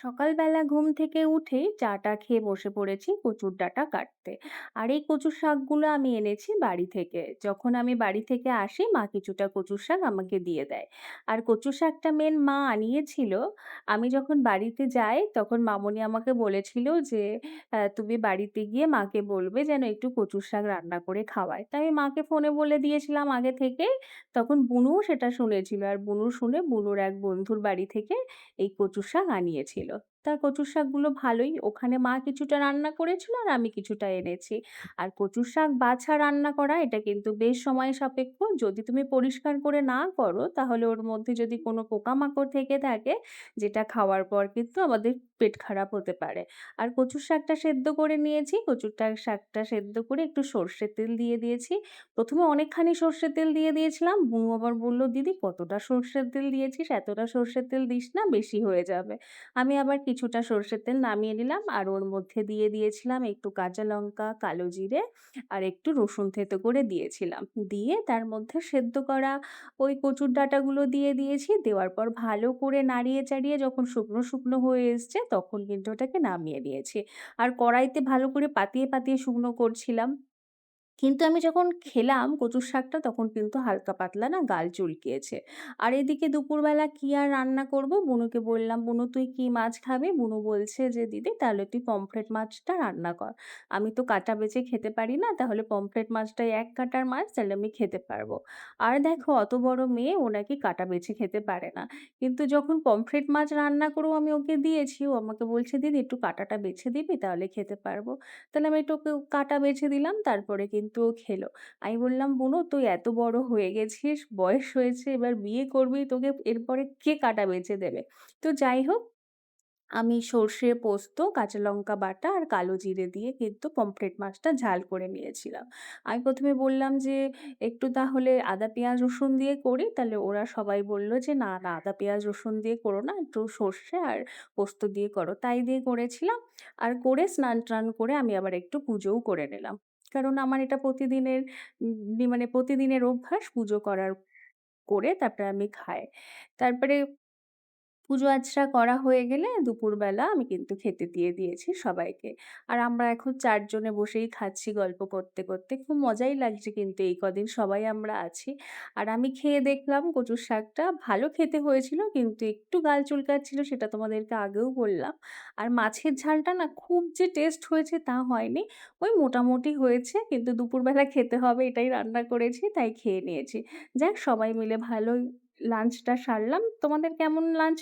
সকালবেলা ঘুম থেকে উঠেই চাটা খেয়ে বসে পড়েছি কচুর ডাঁটা কাটতে। আর এই কচুর শাকগুলো আমি এনেছি বাড়ি থেকে। যখন আমি বাড়ি থেকে আসি মা কিছুটা কচুর শাক আমাকে দিয়ে দেয়। আর কচুর শাকটা মা আনিয়েছিল। আমি যখন বাড়িতে যাই তখন মামুনি আমাকে বলেছিল যে তুমি বাড়িতে গিয়ে মাকে বলবে যেন একটু কচুর শাক রান্না করে খাওয়ায়। তাই আমি মাকে ফোনে বলে দিয়েছিলাম আগে থেকেই। তখন বুনুও সেটা শুনেছিল। আর বুনু শুনে বুনুর এক বন্ধুর বাড়ি থেকে এই কচুর শাক আনিয়েছিল। তা কচুর শাকগুলো ভালোই, ওখানে মা কিছুটা রান্না করেছিল আর আমি কিছুটা এনেছি। আর কচুর শাক বাছা রান্না করা এটা কিন্তু বেশ সময় সাপেক্ষ। যদি তুমি পরিষ্কার করে না করো তাহলে ওর মধ্যে যদি কোনো পোকামাকড় থেকে থাকে, যেটা খাওয়ার পর কিন্তু আমাদের পেট খারাপ হতে পারে। আর কচুর শাকটা সেদ্ধ করে নিয়েছি। শাকটা সেদ্ধ করে একটু সর্ষের তেল দিয়ে দিয়েছি। ১ম এ অনেকখানি সর্ষের তেল দিয়ে দিয়েছিলাম। বুনু আবার বলল, "দিদি কতটা সর্ষের তেল দিয়েছিস? এতটা সর্ষের তেল দিস না, বেশি হয়ে যাবে।" আমি আবার কিছুটা সর্ষের তেল নামিয়ে নিলাম আর ওর মধ্যে দিয়ে দিয়েছিলাম একটু কাঁচা লঙ্কা, কালো জিরে আর একটু রসুন থেতো করে দিয়েছিলাম। দিয়ে তার মধ্যে সেদ্ধ করা ওই কচুর ডাঁটাগুলো দিয়ে দিয়েছি। দেওয়ার পর ভালো করে নাড়িয়ে চাড়িয়ে যখন শুকনো, শুকনো হয়ে এসছে তখন কিন্তু ওটাকে নামিয়ে নিয়েছি। আর কড়াইতে ভালো করে পাতিয়ে, পাতিয়ে শুকনো করছিলাম। কিন্তু আমি যখন খেলাম কচুর শাকটা তখন কিন্তু হালকা পাতলা না গাল চুলকিয়েছে। আর এদিকে দুপুরবেলা কি আর রান্না করব? বুনুকে বললাম, "বুনু তুই কি মাছ খাবি?" বুনু বলছে যে, "দিদি তাহলে তুই পমফ্রেট মাছটা রান্না কর। আমি তো কাঁটা বেছে খেতে পারি না, তাহলে পমফ্রেট মাছটাই এক কাঁটার মাছ, তাহলে আমি খেতে পারবো।" আর দেখো অত বড় মেয়ে ও নাকি কাঁটা বেছে খেতে পারে না। কিন্তু যখন পমফ্রেট মাছ রান্না করেও আমি ওকে দিয়েছি, ও আমাকে বলছে, "দিদি একটু কাঁটাটা বেছে দিবি? তাহলে খেতে পারবো।" তাহলে আমি একটু ওকে কাঁটা বেছে দিলাম। তারপরে কিন্তু ও খেলো। আমি বললাম, "বুনু তুই এত বড় হয়ে গেছিস, বয়স হয়েছে, এবার বিয়ে করবি, তোকে এরপরে কে কাঁটা বেছে দেবে?" তো যাই হোক, আমি সর্ষে, পোস্ত, কাঁচা লঙ্কা বাটা আর কালো জিরে দিয়ে কিন্তু পমফ্রেট মাছটা ঝাল করে নিয়েছিলাম। আমি ১ম এ বললাম যে, "একটু তাহলে আদা, পেঁয়াজ, রসুন দিয়ে করি?" তাহলে ওরা সবাই বলল যে, "না, না আদা, পেঁয়াজ, রসুন দিয়ে করো না, একটু সর্ষে আর পোস্ত দিয়ে করো।" তাই দিয়ে করেছিলাম। আর করে স্নান-টান করে আমি আবার একটু পুজোও করে নিলাম। কারণ আমার এটা প্রতিদিনের মানে প্রতিদিনের অভ্যাস পুজো করার, করে তারপরে আমি খাই। তারপরে পুজো আচ্চা করা হয়ে গেলে দুপুরবেলা আমি কিন্তু খেতে দিয়ে দিয়েছি সবাইকে। আর আমরা এখন ৪ জনে বসেই খাচ্ছি গল্প করতে, করতে। খুব মজাই লাগছে কিন্তু এই কদিন সবাই আমরা আছি। আর আমি খেয়ে দেখলাম কচুর শাকটা ভালো খেতে হয়েছিল কিন্তু একটু গাল চুলকাচ্ছিল সেটা তোমাদেরকে আগেও বললাম। আর মাছের ঝালটা না খুব যে টেস্ট হয়েছে তা হয়নি। ওই মোটামুটি হয়েছে কিন্তু দুপুরবেলা খেতে হবে এটাই রান্না করেছি তাই খেয়ে নিয়েছি। যাক সবাই মিলে ভালোই লাঞ্চটা সারলাম। তোমাদের কেমন লাঞ্চ